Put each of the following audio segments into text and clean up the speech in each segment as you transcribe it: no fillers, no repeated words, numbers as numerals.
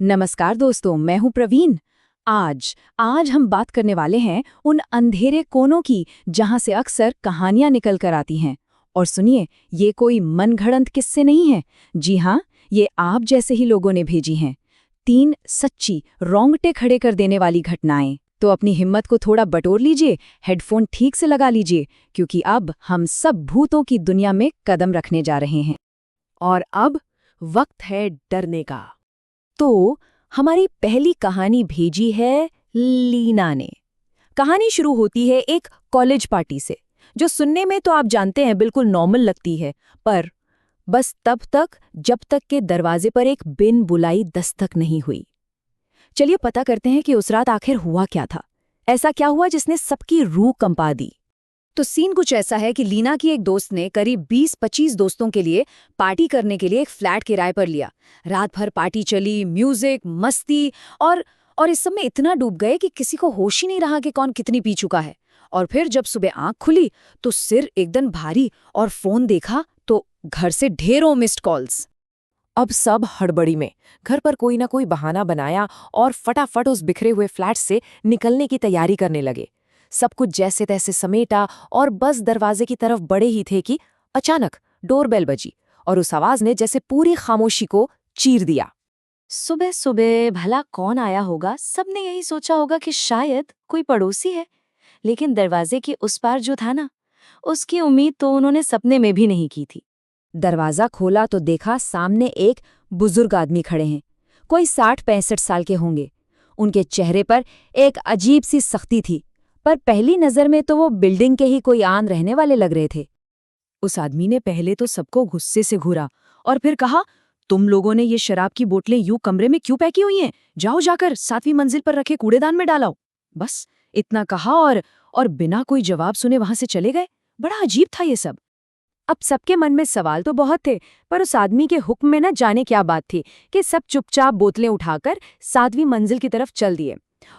नमस्कार दोस्तों, मैं हूं प्रवीण। आज आज हम बात करने वाले हैं उन अंधेरे कोनों की जहां से अक्सर कहानियां निकल कर आती हैं। और सुनिए, ये कोई मनगढ़ंत किस्से नहीं है। जी हाँ, ये आप जैसे ही लोगों ने भेजी हैं। 3 सच्ची रोंगटे खड़े कर देने वाली घटनाएं। तो अपनी हिम्मत को थोड़ा बटोर लीजिए, हेडफोन ठीक से लगा लीजिए, क्योंकि अब हम सब भूतों की दुनिया में कदम रखने जा रहे हैं। और अब वक्त है डरने का। तो हमारी पहली कहानी भेजी है लीना ने। कहानी शुरू होती है एक कॉलेज पार्टी से, जो सुनने में तो आप जानते हैं बिल्कुल नॉर्मल लगती है, पर बस तब तक जब तक के दरवाजे पर एक बिन बुलाई दस्तक नहीं हुई। चलिए पता करते हैं कि उस रात आखिर हुआ क्या था। ऐसा क्या हुआ जिसने सबकी रूह कंपा दी। तो सीन कुछ ऐसा है कि लीना की एक दोस्त ने करीब 20-25 दोस्तों के लिए पार्टी करने के लिए एक फ्लैट किराए पर लिया। रात भर पार्टी चली, म्यूजिक, मस्ती और इस सब में इतना डूब गए कि किसी को होश ही नहीं रहा कि कौन कितनी पी चुका है। और फिर जब सुबह आंख खुली तो सिर एकदम भारी और फोन देखा तो घर से ढेरों मिस्ड कॉल्स। अब सब हड़बड़ी में घर पर कोई ना कोई बहाना बनाया और फटाफट उस बिखरे हुए फ्लैट से निकलने की तैयारी करने लगे। सब कुछ जैसे तैसे समेटा और बस दरवाजे की तरफ बढ़े ही थे कि अचानक डोरबेल बजी और उस आवाज ने जैसे पूरी खामोशी को चीर दिया। सुबह सुबह भला कौन आया होगा? सबने यही सोचा होगा कि शायद कोई पड़ोसी है। लेकिन दरवाजे के उस पार जो था ना, उसकी उम्मीद तो उन्होंने सपने में भी नहीं की थी। दरवाजा खोला तो देखा सामने एक बुजुर्ग आदमी खड़े हैं। कोई 60-65 साल के होंगे। उनके चेहरे पर एक अजीब सी सख्ती थी, पर पहली नजर में तो वो बिल्डिंग के ही कोई आन रहने वाले लग रहे थे। उस आदमी ने पहले तो सबको गुस्से से घूरा और फिर कहा, तुम लोगों ने ये शराब की बोतलें यूं कमरे में क्यों पैकी हुई हैं? जाओ जाकर 7वीं मंजिल पर रखे कूड़ेदान में डालाओ। बस इतना कहा और बिना कोई जवाब सुने वहां से चले गए। बड़ा अजीब था ये सब। अब सबके मन में सवाल तो बहुत थे, पर उस आदमी के हुक्म में न जाने क्या बात थी कि सब चुपचाप बोतलें उठाकर 7वीं मंजिल की तरफ चल दिए।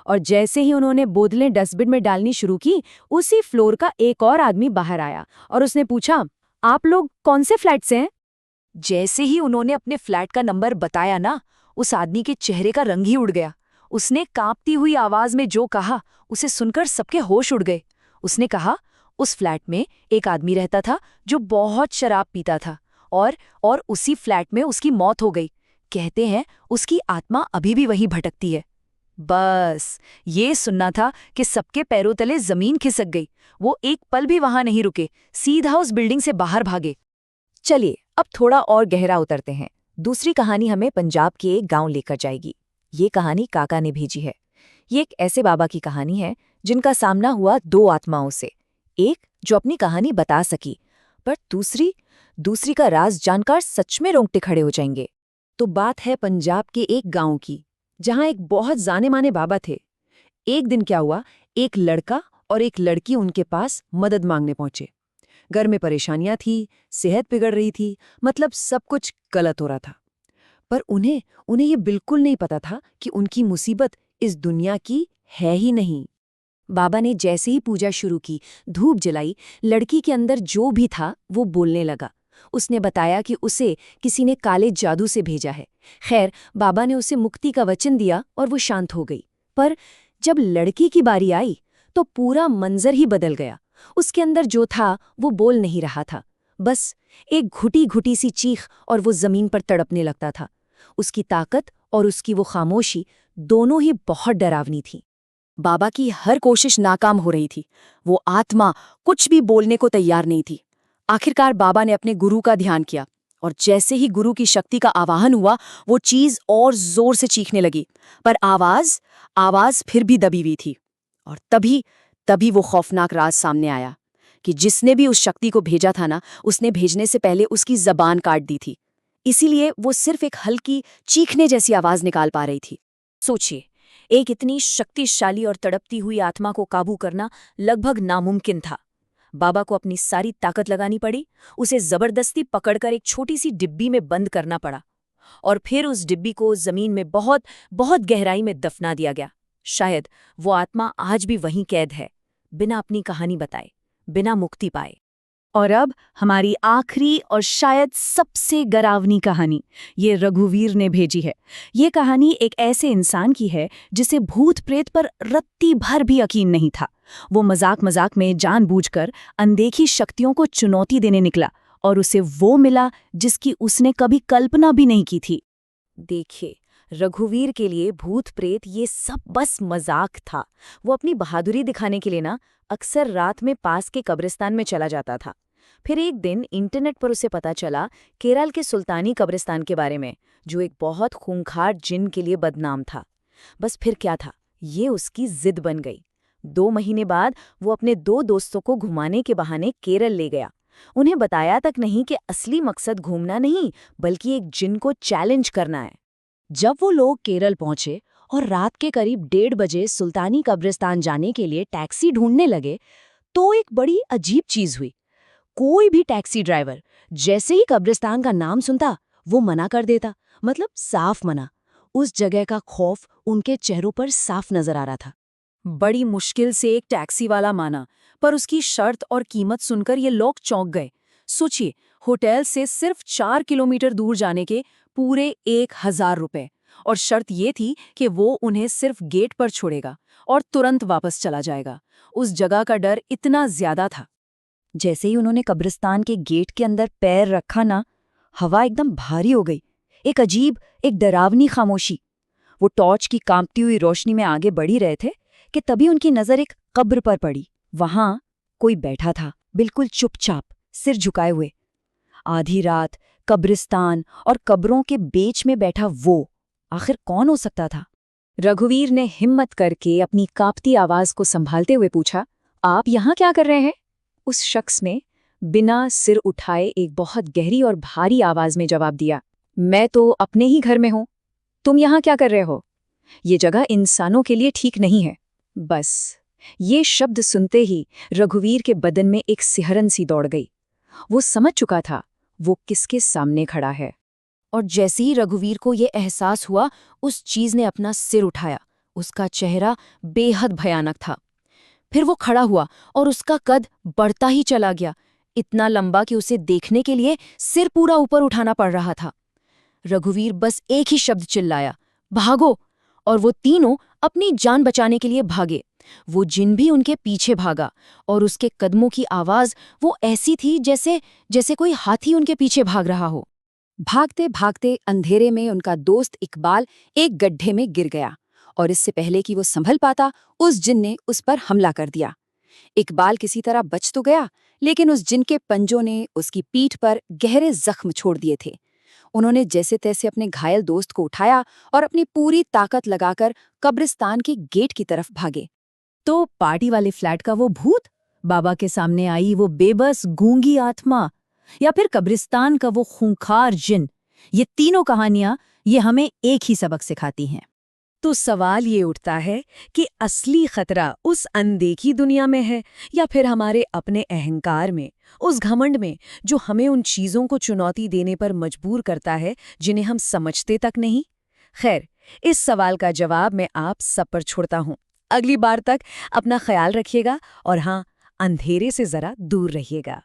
और जैसे ही उन्होंने बोतलें डस्टबिन में डालनी शुरू की, उसी फ्लोर का एक और आदमी बाहर आया और उसने पूछा, आप लोग कौन से फ्लैट से हैं? जैसे ही उन्होंने अपने फ्लैट का नंबर बताया ना, उस आदमी के चेहरे का रंग ही उड़ गया। उसने कांपती हुई आवाज में जो कहा, उसे सुनकर सबके होश उड़ गए। उसने कहा, उस फ्लैट में एक आदमी रहता था जो बहुत शराब पीता था और उसी फ्लैट में उसकी मौत हो गई। कहते हैं उसकी आत्मा अभी भी वहीं भटकती है। बस ये सुनना था कि सबके पैरों तले जमीन खिसक गई। वो एक पल भी वहां नहीं रुके, सीधा उस बिल्डिंग से बाहर भागे। चलिए अब थोड़ा और गहरा उतरते हैं। दूसरी कहानी हमें पंजाब के एक गांव लेकर जाएगी। ये कहानी काका ने भेजी है। ये एक ऐसे बाबा की कहानी है जिनका सामना हुआ 2 आत्माओं से। एक जो अपनी कहानी बता सकी, पर दूसरी का राज जानकर सच में रोंगटे खड़े हो जाएंगे। तो बात है पंजाब के एक गांव की, जहां एक बहुत जाने माने बाबा थे। एक दिन क्या हुआ, एक लड़का और एक लड़की उनके पास मदद मांगने पहुंचे। घर में परेशानियां थी, सेहत बिगड़ रही थी, मतलब सब कुछ गलत हो रहा था। पर उन्हें ये बिल्कुल नहीं पता था कि उनकी मुसीबत इस दुनिया की है ही नहीं। बाबा ने जैसे ही पूजा शुरू की, धूप जलाई, लड़की के अंदर जो भी था वो बोलने लगा। उसने बताया कि उसे किसी ने काले जादू से भेजा है। खैर, बाबा ने उसे मुक्ति का वचन दिया और वो शांत हो गई। पर जब लड़की की बारी आई तो पूरा मंजर ही बदल गया। उसके अंदर जो था वो बोल नहीं रहा था, बस एक घुटी घुटी सी चीख, और वो जमीन पर तड़पने लगता था। उसकी ताकत और उसकी वो खामोशी दोनों ही बहुत डरावनी थी। बाबा की हर कोशिश नाकाम हो रही थी। वो आत्मा कुछ भी बोलने को तैयार नहीं थी। आखिरकार बाबा ने अपने गुरु का ध्यान किया और जैसे ही गुरु की शक्ति का आवाहन हुआ, वो चीज और जोर से चीखने लगी। पर आवाज फिर भी दबी हुई थी। और तभी वो खौफनाक राज सामने आया कि जिसने भी उस शक्ति को भेजा था ना, उसने भेजने से पहले उसकी जबान काट दी थी। इसीलिए वो सिर्फ एक हल्की चीखने जैसी आवाज निकाल पा रही थी। सोचिए, एक इतनी शक्तिशाली और तड़पती हुई आत्मा को काबू करना लगभग नामुमकिन था। बाबा को अपनी सारी ताकत लगानी पड़ी। उसे जबरदस्ती पकड़कर एक छोटी सी डिब्बी में बंद करना पड़ा और फिर उस डिब्बी को जमीन में बहुत बहुत गहराई में दफना दिया गया। शायद वो आत्मा आज भी वहीं कैद है, बिना अपनी कहानी बताए, बिना मुक्ति पाए। और अब हमारी आखिरी और शायद सबसे डरावनी कहानी ये रघुवीर ने भेजी है। ये कहानी एक ऐसे इंसान की है जिसे भूत प्रेत पर रत्ती भर भी यकीन नहीं था। वो मजाक मजाक में जानबूझकर अनदेखी शक्तियों को चुनौती देने निकला और उसे वो मिला जिसकी उसने कभी कल्पना भी नहीं की थी। देखिए, रघुवीर के लिए भूत प्रेत ये सब बस मजाक था। वो अपनी बहादुरी दिखाने के लिए ना अक्सर रात में पास के कब्रिस्तान में चला जाता था। फिर एक दिन इंटरनेट पर उसे पता चला केरल के सुल्तानी कब्रिस्तान के बारे में, जो एक बहुत खूंखार जिन के लिए बदनाम था। बस फिर क्या था, ये उसकी जिद बन गई। 2 महीने बाद वो अपने 2 दोस्तों को घुमाने के बहाने केरल ले गया। उन्हें बताया तक नहीं कि असली मकसद घूमना नहीं, बल्कि एक जिन को चैलेंज करना है। जब वो लोग केरल पहुंचे और रात के करीब 1:30 बजे सुल्तानी कब्रिस्तान जाने के लिए टैक्सी ढूंढने लगे, तो एक बड़ी अजीब चीज हुई। कोई भी टैक्सी ड्राइवर जैसे ही कब्रिस्तान का नाम सुनता, वो मना कर देता। मतलब साफ मना। उस जगह का खौफ उनके चेहरों पर साफ नजर आ रहा था। बड़ी मुश्किल से एक टैक्सी वाला माना, पर उसकी शर्त और कीमत सुनकर ये लोग चौंक गए। सोचिए, होटल से सिर्फ 4 किलोमीटर दूर जाने के पूरे 1000 रुपए, और शर्त ये थी कि वो उन्हें सिर्फ गेट पर छोड़ेगा और तुरंत वापस चला जाएगा। उस जगह का डर इतना ज्यादा था। जैसे ही उन्होंने कब्रिस्तान के गेट के अंदर पैर रखा ना, हवा एकदम भारी हो गई। एक अजीब, एक डरावनी खामोशी। वो टॉर्च की कांपती हुई रोशनी में आगे बढ़ ही रहे थे कि तभी उनकी नजर एक कब्र पर पड़ी। वहां कोई बैठा था, बिल्कुल चुपचाप, सिर झुकाए हुए। आधी रात, कब्रिस्तान और कब्रों के बीच में बैठा वो आखिर कौन हो सकता था? रघुवीर ने हिम्मत करके अपनी कांपती आवाज को संभालते हुए पूछा, आप यहाँ क्या कर रहे हैं? उस शख्स ने बिना सिर उठाए एक बहुत गहरी और भारी आवाज में जवाब दिया, मैं तो अपने ही घर में हूं। तुम यहाँ क्या कर रहे हो? ये जगह इंसानों के लिए ठीक नहीं है। बस ये शब्द सुनते ही रघुवीर के बदन में एक सिहरन सी दौड़ गई। वो समझ चुका था वो किसके सामने खड़ा है। और जैसे ही रघुवीर को ये एहसास हुआ, उस चीज ने अपना सिर उठाया। उसका चेहरा बेहद भयानक था। फिर वो खड़ा हुआ और उसका कद बढ़ता ही चला गया, इतना लंबा कि उसे देखने के लिए सिर पूरा ऊपर उठाना पड़ रहा था। रघुवीर बस एक ही शब्द चिल्लाया, भागो! और वो तीनों अपनी जान बचाने के लिए भागे। वो जिन भी उनके पीछे भागा, और उसके कदमों की आवाज वो ऐसी थी जैसे कोई हाथी उनके पीछे भाग रहा हो। भागते भागते अंधेरे में उनका दोस्त इकबाल एक गड्ढे में गिर गया, और इससे पहले कि वो संभल पाता, उस जिन ने उस पर हमला कर दिया। इकबाल किसी तरह बच तो गया, लेकिन उस जिन के पंजों ने उसकी पीठ पर गहरे जख्म छोड़ दिए थे। उन्होंने जैसे तैसे अपने घायल दोस्त को उठाया और अपनी पूरी ताकत लगाकर कब्रिस्तान के गेट की तरफ भागे। तो पार्टी वाले फ्लैट का वो भूत, बाबा के सामने आई वो बेबस गूंगी आत्मा, या फिर कब्रिस्तान का वो खूंखार जिन, ये तीनों कहानियां ये हमें एक ही सबक सिखाती हैं। तो सवाल ये उठता है कि असली खतरा उस अनदेखी दुनिया में है, या फिर हमारे अपने अहंकार में, उस घमंड में जो हमें उन चीजों को चुनौती देने पर मजबूर करता है जिन्हें हम समझते तक नहीं। खैर, इस सवाल का जवाब मैं आप सब पर छोड़ता हूं। अगली बार तक अपना ख्याल रखिएगा, और हाँ, अंधेरे से जरा दूर रहिएगा।